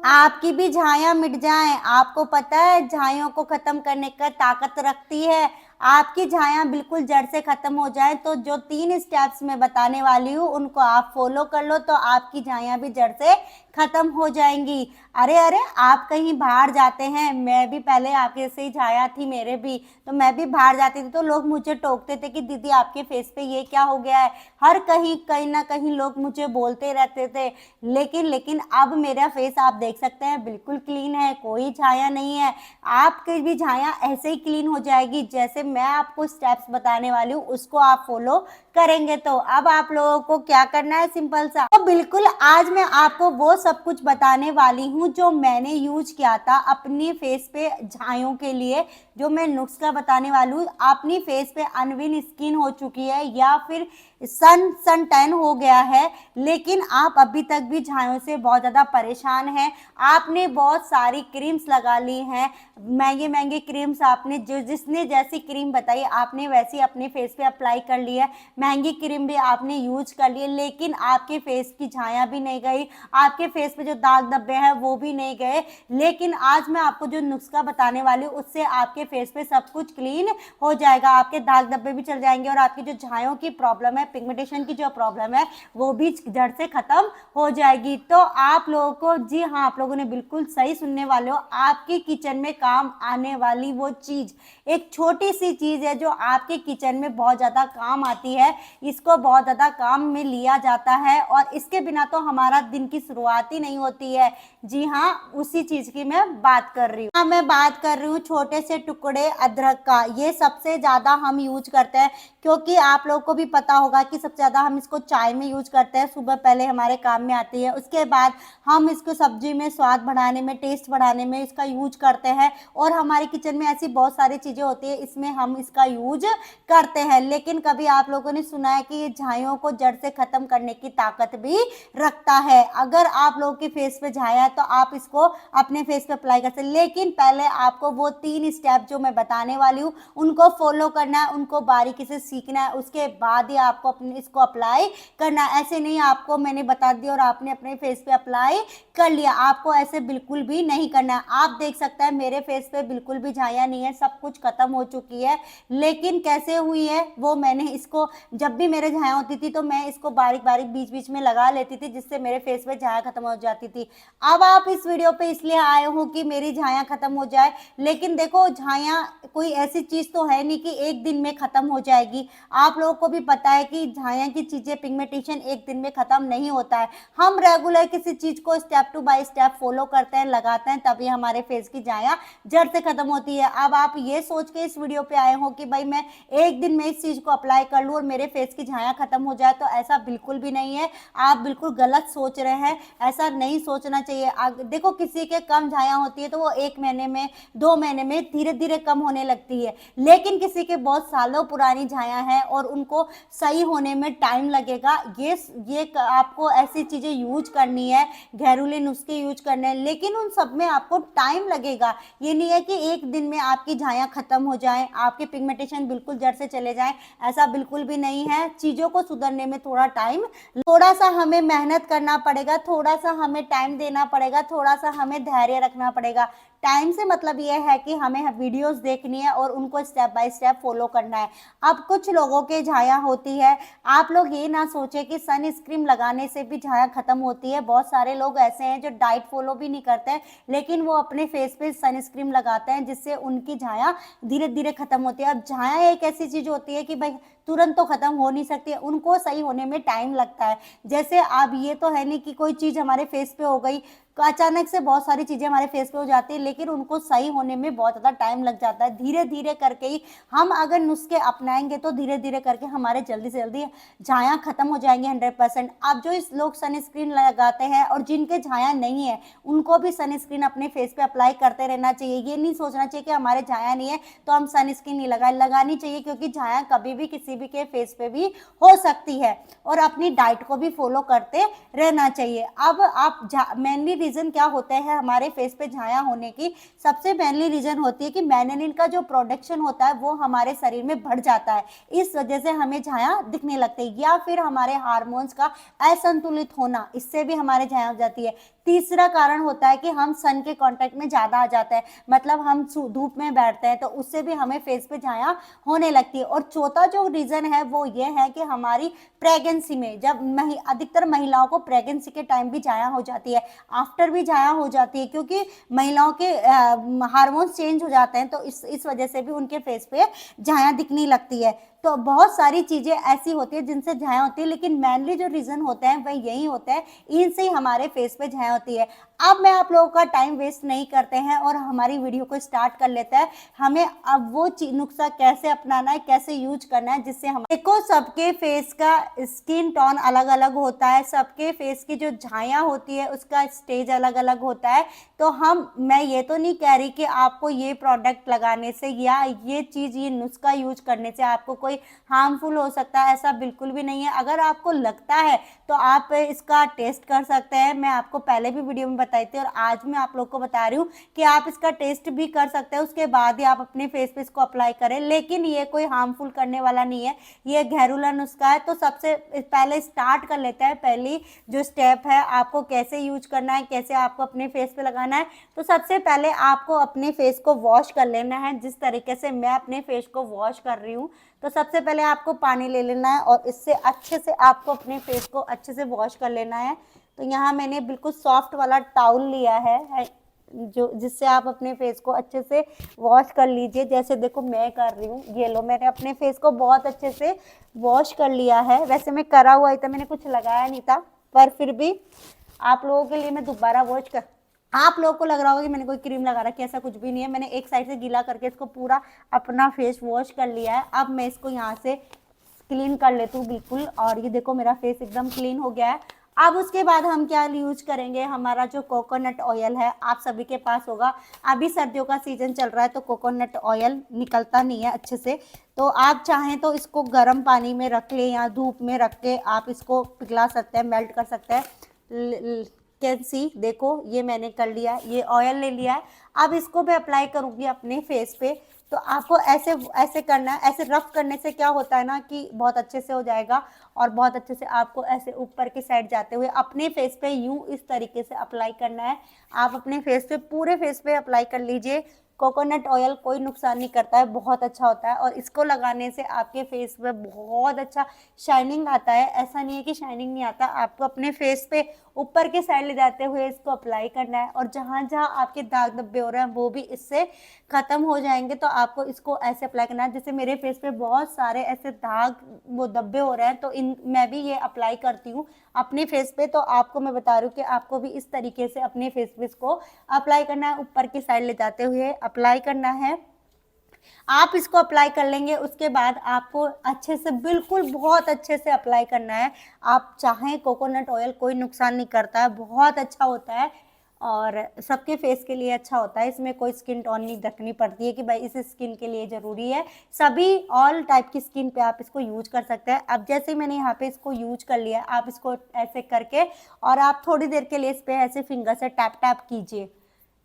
आपकी भी झाइयाँ मिट जाएं। आपको पता है झाइयों को खत्म करने का ताकत रखती है। आपकी झाइयाँ बिल्कुल जड़ से खत्म हो जाए तो जो 3 स्टेप्स मैं बताने वाली हूँ उनको आप फॉलो कर लो तो आपकी झाइयाँ भी जड़ से खत्म हो जाएंगी। अरे अरे, आप कहीं बाहर जाते हैं, मैं भी पहले आपके से ही झाया थी, मेरे भी तो मैं भी बाहर जाती थी तो लोग मुझे टोकते थे कि दीदी आपके फेस पे ये क्या हो गया है। हर कहीं ना कहीं लोग मुझे बोलते रहते थे। लेकिन लेकिन अब मेरा फेस आप देख सकते हैं बिल्कुल क्लीन है, कोई छाया नहीं है। आपकी भी छाया ऐसे ही क्लीन हो जाएगी जैसे मैं आपको स्टेप्स बताने वाली हूँ उसको आप फॉलो करेंगे। तो अब आप लोगों को क्या करना है, सिंपल सा। तो बिल्कुल आज मैं आपको वो सब कुछ बताने वाली हूँ जो मैंने यूज किया था अपने फेस पे झाइयों के लिए। जो मैं नुस्खा बताने वाली हूँ, अपनी फेस पे अनविन स्किन हो चुकी है या फिर सन टैन हो गया है, लेकिन आप अभी तक भी झाइयों से बहुत ज़्यादा परेशान हैं। आपने बहुत सारी क्रीम्स लगा ली हैं, महंगे महंगे क्रीम्स, आपने जो जिसने जैसी क्रीम बताई आपने वैसी अपने फेस पे अप्लाई कर ली है, महंगी क्रीम भी आपने यूज कर ली है, लेकिन आपके फेस की झाइयाँ भी नहीं गई, आपके फेस पे जो दाग धब्बे हैं वो भी नहीं गए। लेकिन आज मैं आपको जो नुस्खा बताने वाली हूँ उससे आपके फेस पे सब कुछ क्लीन हो जाएगा, आपके दाग धब्बे भी चल जाएंगे और आपकी जो झाइयों की प्रॉब्लम है, पिगमेंटेशन की जो प्रॉब्लम है, वो भी जड़ से खत्म हो जाएगी। तो आप लोगों को, जी हाँ, आप लोगों ने बिल्कुल सही सुनने वाले हो, आपके किचन में काम आने वाली वो चीज, एक छोटी सी चीज है जो आपके किचन में बहुत ज्यादा काम आती है, इसको बहुत ज्यादा काम में लिया जाता है और इसके बिना तो हमारा दिन की शुरुआत ही नहीं होती है। जी हाँ, उसी चीज की मैं बात कर रही हूँ। हाँ, मैं बात कर रही हूँ छोटे से टुकड़े अदरक का। ये सबसे ज्यादा हम यूज करते हैं क्योंकि आप लोगों को भी पता होगा कि सबसे ज्यादा हम इसको चाय में यूज करते हैं, सुबह पहले हमारे काम में आती है, उसके बाद हम इसको सब्जी में स्वाद बढ़ाने में, टेस्ट बढ़ाने में इसका यूज करते हैं और हमारे किचन में ऐसी बहुत सारी चीजें होती है इसमें हम इसका यूज करते हैं। लेकिन कभी आप लोगों ने सुना है कि ये झाइयों को जड़ से खत्म करने की ताकत भी रखता है। अगर आप लोगों के फेस पे झाया है तो आप इसको अपने फेस पे अप्लाई कर सकते हैं, लेकिन पहले आपको वो 3 स्टेप जो मैं बताने वाली हूँ उनको फॉलो करना है, उनको बारीकी से सीखना है, उसके बाद ही आपको अपने इसको अप्लाई करना है। ऐसे नहीं आपको मैंने बता दिया और आपने अपने फेस पे अप्लाई कर लिया, आपको ऐसे बिल्कुल भी नहीं करना है। आप देख सकते हैं मेरे फेस पे बिल्कुल भी झाइयाँ नहीं है, सब कुछ खत्म हो चुकी है। लेकिन कैसे हुई है वो, मैंने इसको, जब भी मेरे झाइयाँ होती थी तो मैं इसको बारीक बारीक बीच बीच में लगा लेती थी जिससे मेरे फेस पे झाइयाँ खत्म हो जाती थी। अब आप इस वीडियो पे इसलिए आए हो कि मेरी झाइयाँ खत्म हो जाए, लेकिन देखो झाइयाँ कोई ऐसी चीज तो है नहीं कि एक दिन में खत्म हो जाएगी। आप लोगों को भी पता है कि झाइयाँ की चीजें, पिगमेंटेशन एक दिन में खत्म नहीं होता है। हम रेगुलर किसी चीज को step to by step follow करते हैं, लगाते हैं, तभी हमारे फेस की झाइयाँ जड़ से खत्म होती है। अब आप ये सोच के इस वीडियो पे आए हो कि भाई मैं एक दिन में इस चीज को अप्लाई कर लूँ और मेरे फेस की झाइयाँ खत्म हो जाए, तो ऐसा बिल्कुल भी नहीं है। आप बिल्कुल गलत सोच रहे हैं, ऐसा नहीं सोचना चाहिए। देखो किसी के कम झाइयाँ होती है तो वो 1 महीने में, 2 महीने में धीरे धीरे कम होने लगती है, लेकिन किसी के बहुत सालों पुरानी झाइयाँ हैं और उनको सही होने में टाइम लगेगा। ये आपको ऐसी चीजें यूज करनी है, घरेलू नुस्खे यूज करने हैं, लेकिन उन सब में आपको टाइम लगेगा। ये नहीं है कि एक दिन में आपकी झाइयाँ खत्म हो जाए, आपके पिगमेंटेशन बिल्कुल जड़ से चले जाए, ऐसा बिल्कुल भी नहीं है। चीजों को सुधरने में थोड़ा टाइम, थोड़ा सा हमें मेहनत करना पड़ेगा, थोड़ा सा हमें टाइम देना पड़ेगा, थोड़ा सा हमें धैर्य रखना पड़ेगा। टाइम से मतलब यह है कि हमें वीडियोस देखनी है और उनको स्टेप बाय स्टेप फॉलो करना है। अब कुछ लोगों के झाइयाँ होती है, आप लोग ये ना सोचे कि सनस्क्रीन लगाने से भी झाइयाँ खत्म होती है। बहुत सारे लोग ऐसे हैं जो डाइट फॉलो भी नहीं करते हैं, लेकिन वो अपने फेस पे सनस्क्रीन लगाते हैं जिससे उनकी झाइयाँ धीरे धीरे खत्म होती है। अब झाइयाँ एक ऐसी चीज होती है कि भाई तुरंत तो खत्म हो नहीं सकती है, उनको सही होने में टाइम लगता है। जैसे अब ये तो है नहीं कि कोई चीज हमारे फेस पे हो गई तो अचानक से बहुत सारी चीजें हमारे फेस पे हो जाती है, लेकिन उनको सही होने में बहुत ज्यादा टाइम लग जाता है। धीरे धीरे करके ही हम अगर नुस्खे अपनाएंगे तो धीरे धीरे करके हमारे जल्दी से जल्दी झाइयाँ खत्म हो जाएंगी 100%। अब जो इस लोग सनस्क्रीन लगाते हैं और जिनके झाइयाँ नहीं है उनको भी सनस्क्रीन अपने फेस पे अप्लाई करते रहना चाहिए। ये नहीं सोचना चाहिए कि हमारे झाइयाँ नहीं है तो हम सनस्क्रीन नहीं लगानी चाहिए, क्योंकि झाइयाँ कभी भी किसी भी के फेस पे भी हो सकती है। और अपनी डाइट को भी फॉलो करते रहना चाहिए। अब आप मेनली रीजन क्या होता है हमारे फेस पे झाइयाँ होने की, सबसे पहली रीजन होती है कि मेलानिन का जो प्रोडक्शन होता है वो हमारे शरीर में बढ़ जाता है, इस वजह से हमें झाइयाँ दिखने लगती है। या फिर हमारे हार्मोन्स का असंतुलित होना, इससे भी हमारे झाइयाँ हो जाती है। तीसरा कारण होता है कि हम सन के कांटेक्ट में ज़्यादा आ जाते हैं, मतलब हम धूप में बैठते हैं तो उससे भी हमें फेस पे झाया होने लगती है। और चौथा जो रीज़न है वो ये है कि हमारी प्रेगनेंसी में, जब अधिकतर महिलाओं को प्रेगनेंसी के टाइम भी झाया हो जाती है, आफ्टर भी झाया हो जाती है, क्योंकि महिलाओं के हार्मोन्स चेंज हो जाते हैं, तो इस वजह से भी उनके फेस पे झाया दिखने लगती है। तो बहुत सारी चीज़ें ऐसी होती है जिनसे झाया होती है, लेकिन मेनली जो रीज़न होता है वह यही होता है, इनसे ही हमारे फेस पे झाया होती है। अब मैं आप लोगों का टाइम वेस्ट नहीं करते हैं और हमारी वीडियो को स्टार्ट कर लेते हैं। हमें अब वो नुस्खा कैसे अपनाना है, कैसे यूज करना है जिससे हम, देखो सबके फेस का स्किन टोन अलग अलग होता है, सबके फेस की जो झाया होती है उसका स्टेज अलग अलग होता है। तो मैं ये तो नहीं कह रही कि आपको ये प्रोडक्ट लगाने से या ये चीज़, ये नुस्खा यूज करने से आपको कोई हार्मफुल हो सकता है, ऐसा बिल्कुल भी नहीं है। अगर आपको लगता है तो आप इसका टेस्ट कर सकते हैं। मैं आपको पहले भी वीडियो में बताई थी और आज मैं आप लोग को बता रही हूँ कि आप इसका टेस्ट भी कर सकते हैं, उसके बाद ही आप अपने फेस पे इसको अप्लाई करें। लेकिन ये कोई हार्मफुल करने वाला नहीं है, ये घरेलू नुस्खा है। तो सबसे पहले स्टार्ट कर लेते हैं। पहली जो स्टेप है, आपको कैसे यूज करना है, कैसे आपको अपने फेस पे लगाना है। तो सबसे पहले आपको अपने फेस को वॉश कर लेना है, जिस तरीके से मैं अपने फेस को वॉश कर रही हूँ। तो सबसे पहले आपको पानी ले लेना है और इससे अच्छे से आपको अपने फेस को अच्छे से वॉश कर लेना है। तो यहाँ मैंने बिल्कुल सॉफ्ट वाला टाउल लिया है जो जिससे आप अपने फेस को अच्छे से वॉश कर लीजिए। जैसे देखो मैं कर रही हूँ, ये लो, मैंने अपने फेस को बहुत अच्छे से वॉश कर लिया है। वैसे मैं करा हुआ ही था, मैंने कुछ लगाया नहीं था, पर फिर भी आप लोगों के लिए मैं दोबारा वॉश कर, आप लोगों को लग रहा होगा कि मैंने कोई क्रीम लगा रखी है, ऐसा कुछ भी नहीं है। मैंने एक साइड से गीला करके इसको पूरा अपना फेस वॉश कर लिया है। अब मैं इसको यहाँ से क्लीन कर लेती हूँ बिल्कुल, और ये देखो मेरा फेस एकदम क्लीन हो गया है। अब उसके बाद हम क्या यूज करेंगे, हमारा जो कोकोनट ऑयल है, आप सभी के पास होगा। अभी सर्दियों का सीजन चल रहा है तो कोकोनट ऑयल निकलता नहीं है अच्छे से, तो आप चाहें तो इसको गर्म पानी में रख लें या धूप में रख के आप इसको पिघला सकते हैं, मेल्ट कर सकते हैं। कैन सी, देखो ये मैंने कर लिया, ये ऑयल ले लिया है। अब इसको मैं अप्लाई करूंगी अपने फेस पे। तो आपको ऐसे ऐसे करना है, ऐसे रफ करने से क्या होता है ना कि बहुत अच्छे से हो जाएगा, और बहुत अच्छे से आपको ऐसे ऊपर की साइड जाते हुए अपने फेस पे यूं इस तरीके से अप्लाई करना है। आप अपने फेस पे, पूरे फेस पे अप्लाई कर लीजिए। कोकोनट ऑयल कोई नुकसान नहीं करता है, बहुत अच्छा होता है, और इसको लगाने से आपके फेस पे बहुत अच्छा शाइनिंग आता है। ऐसा नहीं है कि शाइनिंग नहीं आता, आपको अपने फेस पे ऊपर के साइड ले जाते हुए इसको अप्लाई करना है, और जहाँ जहाँ आपके दाग धब्बे हो रहे हैं वो भी इससे खत्म हो जाएंगे। तो आपको इसको ऐसे अप्लाई करना है। जैसे मेरे फेस पे बहुत सारे ऐसे दाग, वो धब्बे हो रहे हैं, तो मैं भी ये अप्लाई करती हूँ अपने फेस पे। तो आपको मैं बता रही हूँ कि आपको भी इस तरीके से अपने फेस पे इसको अप्लाई करना है, ऊपर की साइड ले जाते हुए अप्लाई करना है। आप इसको अप्लाई कर लेंगे, उसके बाद आपको अच्छे से, बिल्कुल बहुत अच्छे से अप्लाई करना है। आप चाहें, कोकोनट ऑयल कोई नुकसान नहीं करता है, बहुत अच्छा होता है और सबके फेस के लिए अच्छा होता है। इसमें कोई स्किन टोन नहीं रखनी पड़ती है कि भाई इस स्किन के लिए ज़रूरी है, सभी ऑल टाइप की स्किन पे आप इसको यूज कर सकते हैं। अब जैसे मैंने यहाँ पे इसको यूज कर लिया है, आप इसको ऐसे करके और आप थोड़ी देर के लिए इस पर ऐसे फिंगर से टैप टैप कीजिए।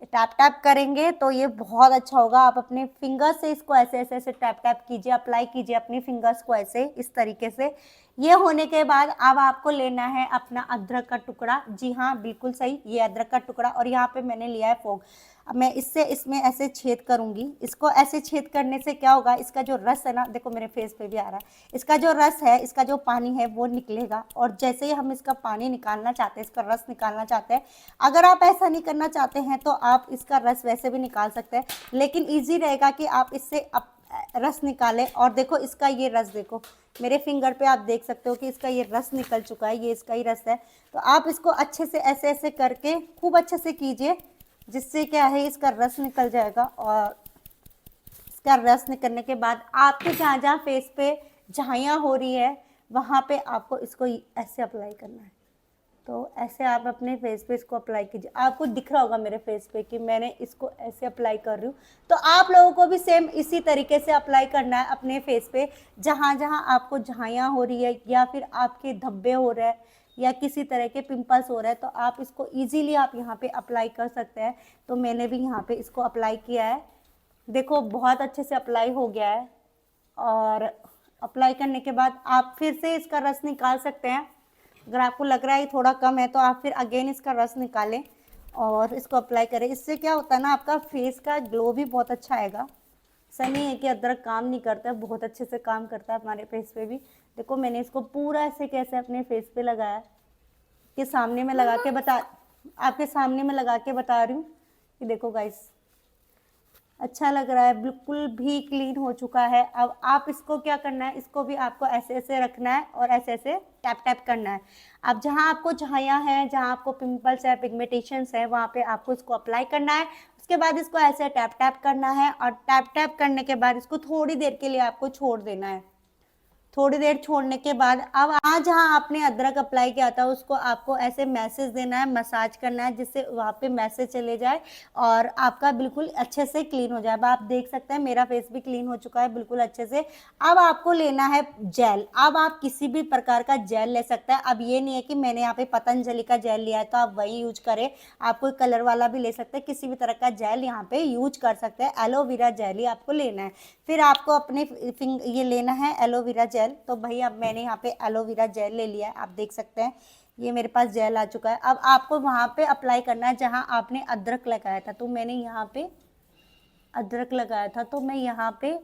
टैप टैप करेंगे तो ये बहुत अच्छा होगा। आप अपने फिंगर से इसको ऐसे ऐसे ऐसे टैप टैप कीजिए, अप्लाई कीजिए अपने फिंगर्स को ऐसे इस तरीके से। ये होने के बाद अब आपको लेना है अपना अदरक का टुकड़ा। जी हाँ, बिल्कुल सही, ये अदरक का टुकड़ा, और यहाँ पे मैंने लिया है फोक। अब मैं इससे इसमें ऐसे छेद करूंगी। इसको ऐसे छेद करने से क्या होगा, इसका जो रस है ना, देखो मेरे फेस पे भी आ रहा है, इसका जो रस है, इसका जो पानी है वो निकलेगा। और जैसे ही हम इसका पानी निकालना चाहते हैं, इसका रस निकालना चाहते हैं, अगर आप ऐसा नहीं करना चाहते हैं तो आप इसका रस वैसे भी निकाल सकते हैं, लेकिन ईजी रहेगा कि आप इससे रस निकालें। और देखो इसका ये रस, देखो मेरे फिंगर पे आप देख सकते हो कि इसका ये रस निकल चुका है, ये इसका ही रस है। तो आप इसको अच्छे से ऐसे ऐसे करके खूब अच्छे से कीजिए, जिससे क्या है इसका रस निकल जाएगा। और इसका रस निकलने के बाद आपके जहाँ जहाँ फेस पे झाइयाँ हो रही है वहाँ पे आपको इसको ऐसे अप्लाई करना है। तो ऐसे आप अपने फेस पे इसको अप्लाई कीजिए। आपको दिख रहा होगा मेरे फेस पे कि मैंने इसको ऐसे अप्लाई कर रही हूँ। तो आप लोगों को भी सेम इसी तरीके से अप्लाई करना है अपने फेस पे, जहाँ जहाँ आपको झाइयाँ हो रही है या फिर आपके धब्बे हो रहे हैं या किसी तरह के पिंपल्स हो रहे हैं, तो आप इसको इजीली आप यहाँ पे अप्लाई कर सकते हैं। तो मैंने भी यहाँ पे इसको अप्लाई किया है, देखो बहुत अच्छे से अप्लाई हो गया है। और अप्लाई करने के बाद आप फिर से इसका रस निकाल सकते हैं। अगर आपको लग रहा है थोड़ा कम है तो आप फिर अगेन इसका रस निकालें। और इसको अप्लाई करें। इससे क्या होता है ना, आपका फेस का ग्लो भी बहुत अच्छा आएगा। ऐसा नहीं है कि अदरक काम नहीं करता, बहुत अच्छे से काम करता है हमारे फेस पे भी। देखो मैंने इसको पूरा ऐसे कैसे अपने फेस पे लगाया, के सामने में लगा के बता, आपके सामने में लगा के बता रही हूँ कि देखो गाइस, अच्छा लग रहा है, बिल्कुल भी क्लीन हो चुका है। अब आप इसको क्या करना है, इसको भी आपको ऐसे ऐसे रखना है और ऐसे ऐसे टैप टैप करना है। अब जहाँ आपको झाइयाँ हैं, जहाँ आपको पिंपल्स है, पिगमेंटेशंस है, वहाँ पे आपको इसको अप्लाई करना है। उसके बाद इसको ऐसे टैप टैप करना है और टैप टैप करने के बाद इसको थोड़ी देर के लिए आपको छोड़ देना है। थोड़ी देर छोड़ने के बाद अब आज जहाँ आपने अदरक अप्लाई किया था उसको आपको ऐसे मैसेज देना है, मसाज करना है, जिससे वहाँ पे मैसेज चले जाए और आपका बिल्कुल अच्छे से क्लीन हो जाए। अब आप देख सकते हैं मेरा फेस भी क्लीन हो चुका है बिल्कुल अच्छे से। अब आपको लेना है जेल। अब आप किसी भी प्रकार का जेल ले सकते हैं। अब ये नहीं है कि मैंने यहाँ पे पतंजलि का जेल लिया है तो आप वही यूज करें, आप कोई कलर वाला भी ले सकते हैं, किसी भी तरह का जेल यहाँ पे यूज कर सकते हैं। एलोवेरा जेल ही आपको लेना है। फिर आपको अपने ये लेना है एलोवेरा जेल। तो भाई अब मैंने यहाँ पे एलोवेरा जेल ले लिया है, आप देख सकते हैं ये मेरे पास जेल आ चुका है। अब आपको वहाँ पे अप्लाई करना है जहाँ आपने अदरक लगाया था। तो मैंने यहाँ पे अदरक लगाया था तो मैं यहाँ पे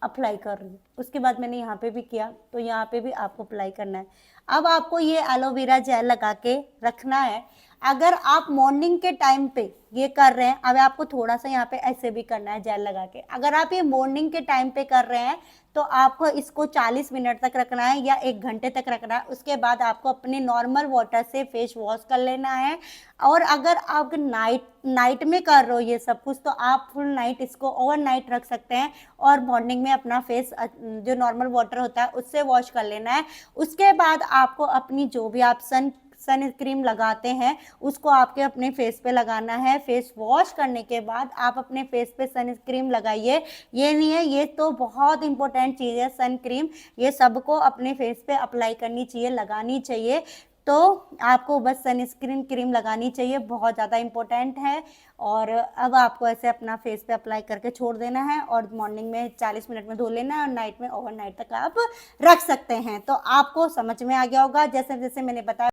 अप्लाई कर रही हूँ। उसके बाद मैंने यहाँ पे भी किया, तो यहाँ पे भी आपको अप्लाई करना है। अब आपको ये एलोवेरा जेल लगा के रखना है। अगर आप मॉर्निंग के टाइम पे ये कर रहे हैं, अब आपको थोड़ा सा यहाँ पे ऐसे भी करना है जेल लगा के। अगर आप ये मॉर्निंग के टाइम पे कर रहे हैं तो आपको इसको 40 मिनट तक रखना है या 1 घंटे तक रखना है। उसके बाद आपको अपने नॉर्मल वाटर से फेस वॉश कर लेना है। और अगर आप नाइट में कर रहे हो ये सब कुछ तो आप फुल नाइट इसको ओवरनाइट रख सकते हैं और मॉर्निंग में अपना फेस जो नॉर्मल वाटर होता है उससे वॉश कर लेना है। उसके बाद आपको अपनी जो भी आप सन क्रीम लगाते हैं उसको आपके अपने फेस पे लगाना है। फेस वॉश करने के बाद आप अपने फेस पे सन क्रीम लगाइए। ये नहीं है, ये तो बहुत इंपॉर्टेंट चीज़ है सन क्रीम, ये सबको अपने फेस पे अप्लाई करनी चाहिए, लगानी चाहिए। तो आपको बस सनस्क्रीन क्रीम लगानी चाहिए, बहुत ज़्यादा इंपॉर्टेंट है। और अब आपको ऐसे अपना फेस पे अप्लाई करके छोड़ देना है और मॉर्निंग में 40 मिनट में धो लेना है और नाइट में ओवरनाइट तक आप रख सकते हैं। तो आपको समझ में आ गया होगा, जैसे जैसे मैंने बताया।